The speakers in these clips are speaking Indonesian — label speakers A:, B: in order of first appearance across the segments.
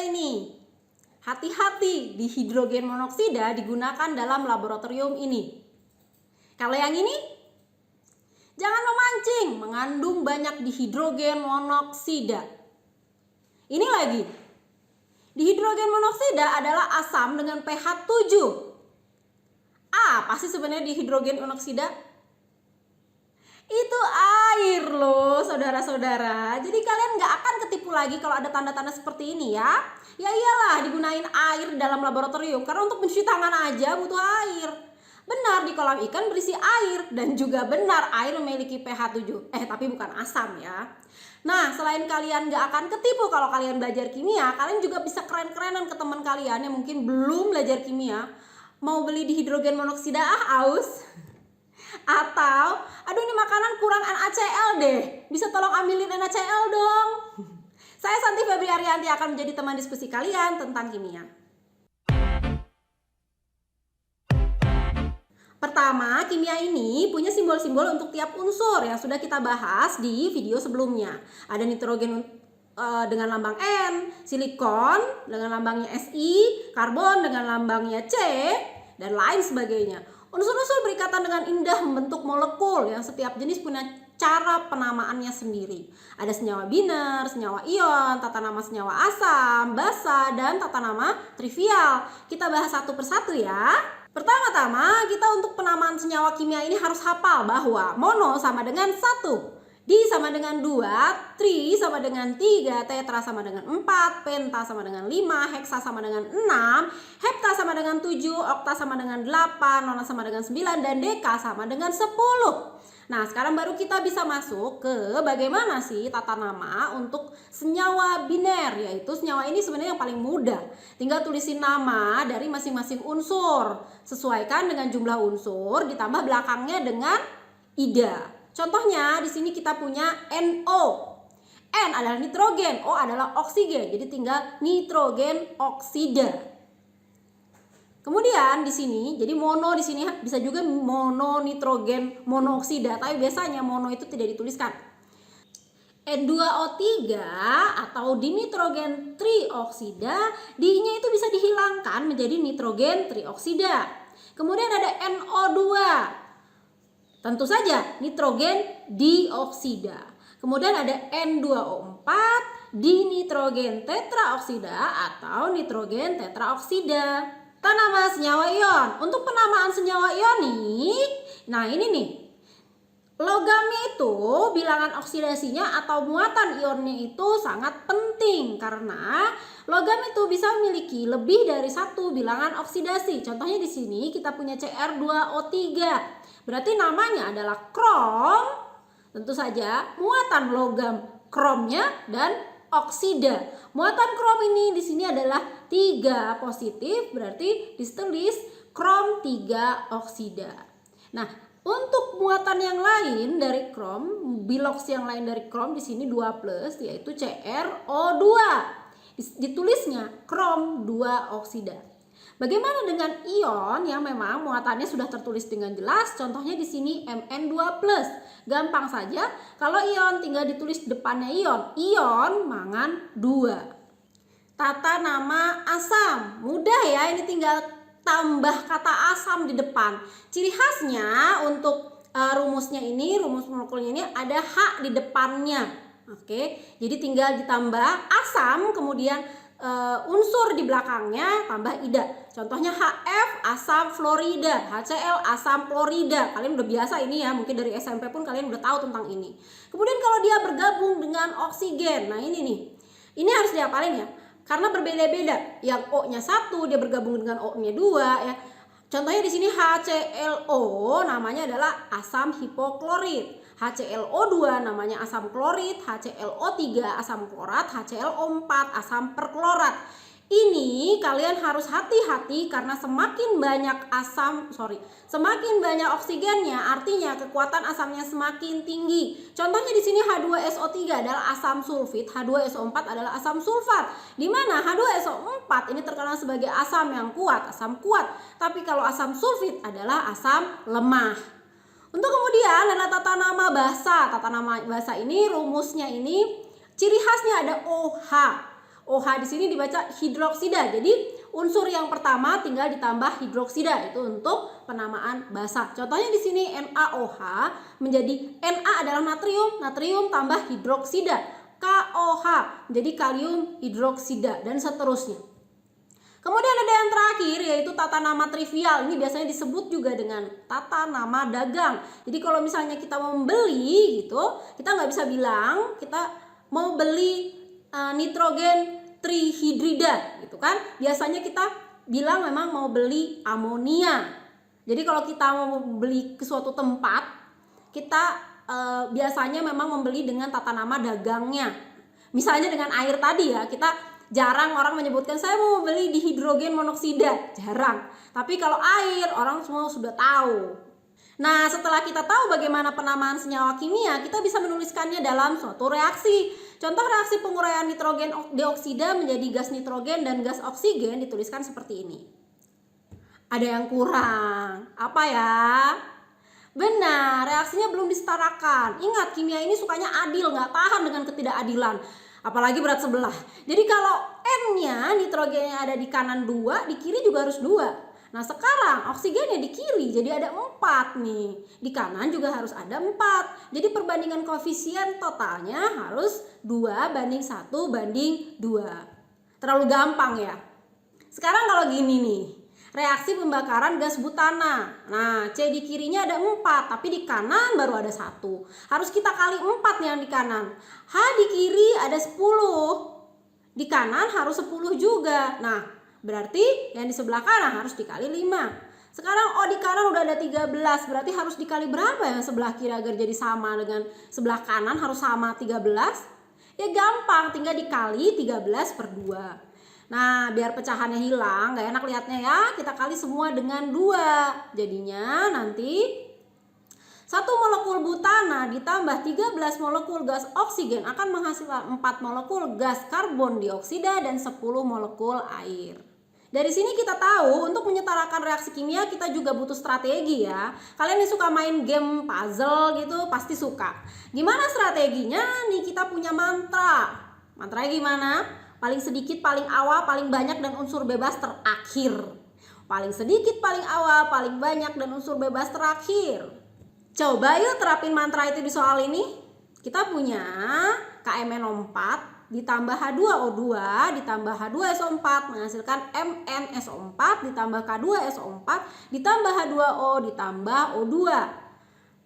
A: ini. Hati-hati, dihidrogen monoksida digunakan dalam laboratorium ini. Kalau yang ini, jangan memancing, mengandung banyak dihidrogen monoksida. Ini lagi, dihidrogen monoksida adalah asam dengan pH 7. Apa sih sebenarnya dihidrogen monoksida? Itu air loh saudara-saudara. Jadi kalian nggak akan ketipu lagi kalau ada tanda-tanda seperti ini ya. Ya iyalah, digunain air dalam laboratorium karena untuk mencuci tangan aja butuh air. Benar, di kolam ikan berisi air dan juga benar air memiliki pH 7. Tapi bukan asam ya. Nah, selain kalian nggak akan ketipu kalau kalian belajar kimia, kalian juga bisa keren-kerenan ke teman kalian yang mungkin belum belajar kimia. Mau beli dihidrogen monoksida aus? Atau, aduh ini makanan kurang NaCl deh, bisa tolong ambilin NaCl dong. Saya Santi Febri Arianti akan menjadi teman diskusi kalian tentang kimia. Pertama, kimia ini punya simbol-simbol untuk tiap unsur yang sudah kita bahas di video sebelumnya. Ada nitrogen dengan lambang N, silikon dengan lambangnya Si, karbon dengan lambangnya C, dan lain sebagainya. Unsur-unsur berikatan dengan indah membentuk molekul yang setiap jenis punya cara penamaannya sendiri. Ada senyawa biner, senyawa ion, tata nama senyawa asam, basa, dan tata nama trivial. Kita bahas satu persatu ya. Pertama-tama kita untuk penamaan senyawa kimia ini harus hafal bahwa mono sama dengan 1, di sama dengan 2, tri sama dengan 3, tetra sama dengan 4, penta sama dengan 5, heksa sama dengan 6, hepta sama dengan 7, okta sama dengan 8, nona sama dengan 9, dan deka sama dengan 10. Nah, sekarang baru kita bisa masuk ke bagaimana sih tata nama untuk senyawa biner, yaitu senyawa ini sebenarnya yang paling mudah. Tinggal tulisin nama dari masing-masing unsur, sesuaikan dengan jumlah unsur, ditambah belakangnya dengan ida. Contohnya di sini kita punya NO. N adalah nitrogen, O adalah oksigen. Jadi tinggal nitrogen oksida. Kemudian di sini, jadi mono di sini bisa juga mono nitrogen monoksida, tapi biasanya mono itu tidak dituliskan. N2O3 atau dinitrogen trioksida, di-nya itu bisa dihilangkan menjadi nitrogen trioksida. Kemudian ada NO2. Tentu saja nitrogen dioksida. Kemudian ada N2O4 dinitrogen tetraoksida atau nitrogen tetraoksida. Nama senyawa ion. Untuk penamaan senyawa ionik, nah ini nih. Logamnya itu bilangan oksidasinya atau muatan ionnya itu sangat penting karena logam itu bisa memiliki lebih dari satu bilangan oksidasi. Contohnya di sini kita punya Cr2O3. Berarti namanya adalah krom. Tentu saja muatan logam kromnya dan oksida. Muatan krom ini di sini adalah 3 positif, berarti ditulis krom 3 oksida. Nah, untuk muatan yang lain dari krom, biloks yang lain dari krom di sini 2+, yaitu CrO2. Ditulisnya krom 2 oksida. Bagaimana dengan ion yang memang muatannya sudah tertulis dengan jelas? Contohnya di sini Mn2+. Gampang saja, kalau ion tinggal ditulis depannya ion. Ion mangan 2. Tata nama asam. Mudah ya, ini tinggal tambah kata asam di depan. Ciri khasnya untuk rumusnya ini, rumus molekulnya ini ada H di depannya. Oke, jadi tinggal ditambah asam, kemudian unsur di belakangnya tambah ida. Contohnya HF asam fluorida, HCl asam klorida. Kalian udah biasa ini ya, mungkin dari SMP pun kalian udah tahu tentang ini. Kemudian kalau dia bergabung dengan oksigen, nah ini nih, ini harus dihafalin ya, karena berbeda-beda. Yang O-nya 1 dia bergabung dengan O-nya 2 ya. Contohnya di sini HClO namanya adalah asam hipoklorit. HClO2 namanya asam klorit, HClO3 asam klorat, HClO4 asam perklorat. Ini kalian harus hati-hati karena semakin banyak semakin banyak oksigennya, artinya kekuatan asamnya semakin tinggi. Contohnya di sini H2SO3 adalah asam sulfit, H2SO4 adalah asam sulfat. Di mana H2SO4 ini terkenal sebagai asam yang kuat, asam kuat. Tapi kalau asam sulfit adalah asam lemah. Untuk kemudian ada tata nama basa. Tata nama basa ini rumusnya ini ciri khasnya ada OH. OH di sini dibaca hidroksida. Jadi unsur yang pertama tinggal ditambah hidroksida, itu untuk penamaan basa. Contohnya di sini NaOH menjadi Na adalah natrium, natrium tambah hidroksida. KOH menjadi kalium hidroksida dan seterusnya. Kemudian ada yang terakhir yaitu tata nama trivial. Ini biasanya disebut juga dengan tata nama dagang. Jadi kalau misalnya kita mau membeli gitu, kita nggak bisa bilang kita mau beli nitrogen trihidrida gitu kan. Biasanya kita bilang memang mau beli amonia. Jadi kalau kita mau beli ke suatu tempat, kita biasanya memang membeli dengan tata nama dagangnya. Misalnya dengan air tadi ya, kita jarang orang menyebutkan saya mau beli dihidrogen monoksida, jarang. Tapi kalau air, orang semua sudah tahu. Nah, setelah kita tahu bagaimana penamaan senyawa kimia, kita bisa menuliskannya dalam suatu reaksi. Contoh reaksi penguraian nitrogen dioksida menjadi gas nitrogen dan gas oksigen dituliskan seperti ini. Ada yang kurang, apa ya? Benar, reaksinya belum disetarakan. Ingat, kimia ini sukanya adil, nggak tahan dengan ketidakadilan. Apalagi berat sebelah. Jadi kalau N-nya nitrogennya ada di kanan 2, di kiri juga harus 2. Nah sekarang oksigennya di kiri jadi ada 4 nih. Di kanan juga harus ada 4. Jadi perbandingan koefisien totalnya harus 2 banding 1 banding 2. Terlalu gampang ya. Sekarang kalau gini nih, reaksi pembakaran gas butana. Nah, C di kirinya ada 4, tapi di kanan baru ada 1. Harus kita kali 4 nih yang di kanan. H di kiri ada 10. Di kanan harus 10 juga. Nah, berarti yang di sebelah kanan harus dikali 5. Sekarang O di kanan udah ada 13, berarti harus dikali berapa yang sebelah kiri agar jadi sama dengan sebelah kanan harus sama 13? Ya gampang, tinggal dikali 13 per 2. Nah, biar pecahannya hilang, gak enak lihatnya ya, kita kali semua dengan 2. Jadinya nanti 1 molekul butana ditambah 13 molekul gas oksigen akan menghasilkan 4 molekul gas karbon dioksida dan 10 molekul air. Dari sini kita tahu untuk menyetarakan reaksi kimia kita juga butuh strategi ya. Kalian yang suka main game puzzle gitu pasti suka. Gimana strateginya? Nih kita punya mantra. Mantranya gimana? Paling sedikit, paling awal, paling banyak, dan unsur bebas terakhir. Paling sedikit, paling awal, paling banyak, dan unsur bebas terakhir. Coba yuk terapin mantra itu di soal ini. Kita punya KMNO4 ditambah H2O2 ditambah H2SO4 menghasilkan MnSO4 ditambah K2SO4 ditambah H2O ditambah O2.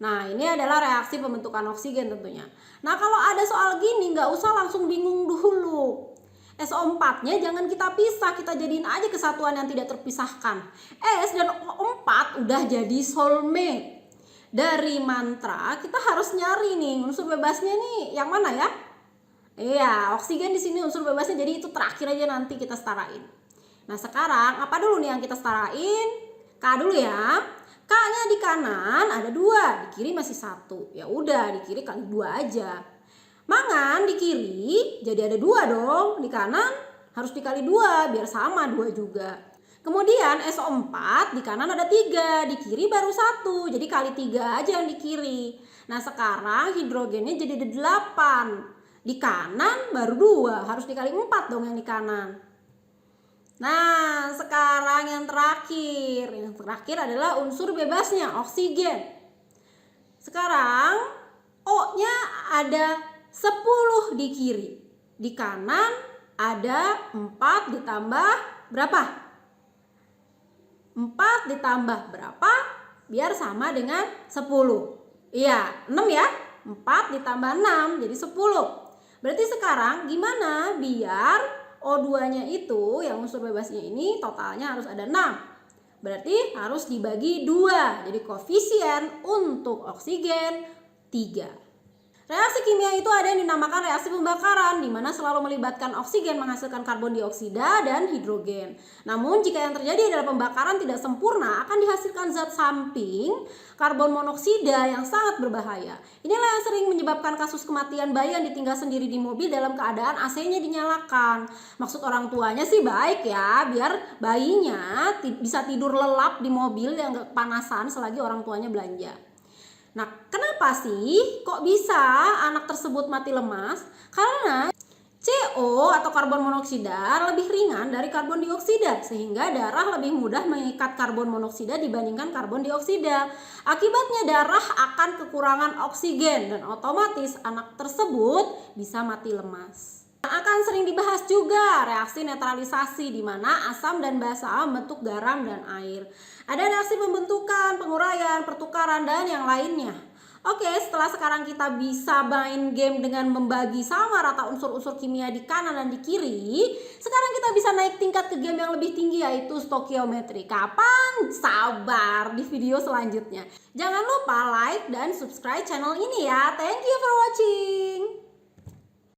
A: Nah, ini adalah reaksi pembentukan oksigen tentunya. Nah, kalau ada soal gini nggak usah langsung bingung dulu. SO4-nya jangan kita pisah, kita jadiin aja kesatuan yang tidak terpisahkan. S dan O4 udah jadi soulmate. Dari mantra kita harus nyari nih unsur bebasnya nih yang mana ya? Iya, oksigen di sini unsur bebasnya, jadi itu terakhir aja nanti kita setarain. Nah, sekarang apa dulu nih yang kita setarain? K dulu ya. K-nya di kanan ada 2, di kiri masih 1. Ya udah, di kiri kali 2 aja. Mangan di kiri jadi ada 2 dong, di kanan harus dikali 2 biar sama 2 juga. Kemudian SO4 di kanan ada 3, di kiri baru 1, jadi kali 3 aja yang di kiri. Nah sekarang hidrogennya jadi ada 8, di kanan baru 2, harus dikali 4 dong yang di kanan. Nah sekarang yang terakhir adalah unsur bebasnya oksigen. Sekarang O-nya ada 10 di kiri, di kanan ada 4 ditambah berapa? 4 ditambah berapa? Biar sama dengan 10. Iya, 6 ya. 4 ditambah 6 jadi 10. Berarti sekarang gimana biar O2-nya itu yang unsur bebasnya ini totalnya harus ada 6. Berarti harus dibagi 2. Jadi koefisien untuk oksigen 3. Reaksi kimia itu ada yang dinamakan reaksi pembakaran, di mana selalu melibatkan oksigen menghasilkan karbon dioksida dan hidrogen. Namun jika yang terjadi adalah pembakaran tidak sempurna, akan dihasilkan zat samping karbon monoksida yang sangat berbahaya. Inilah yang sering menyebabkan kasus kematian bayi yang ditinggal sendiri di mobil dalam keadaan AC-nya dinyalakan. Maksud orang tuanya sih baik ya, biar bayinya bisa tidur lelap di mobil yang gak kepanasan selagi orang tuanya belanja. Nah, kenapa sih kok bisa anak tersebut mati lemas? Karena C CO atau karbon monoksida lebih ringan dari karbon dioksida sehingga darah lebih mudah mengikat karbon monoksida dibandingkan karbon dioksida. Akibatnya darah akan kekurangan oksigen dan otomatis anak tersebut bisa mati lemas. Akan sering dibahas juga reaksi netralisasi di mana asam dan basa membentuk garam dan air. Ada reaksi pembentukan, penguraian, pertukaran dan yang lainnya. Oke, setelah sekarang kita bisa main game dengan membagi sama rata unsur-unsur kimia di kanan dan di kiri, sekarang kita bisa naik tingkat ke game yang lebih tinggi yaitu stokiometri. Kapan? Sabar di video selanjutnya. Jangan lupa like dan subscribe channel ini ya. Thank you for watching.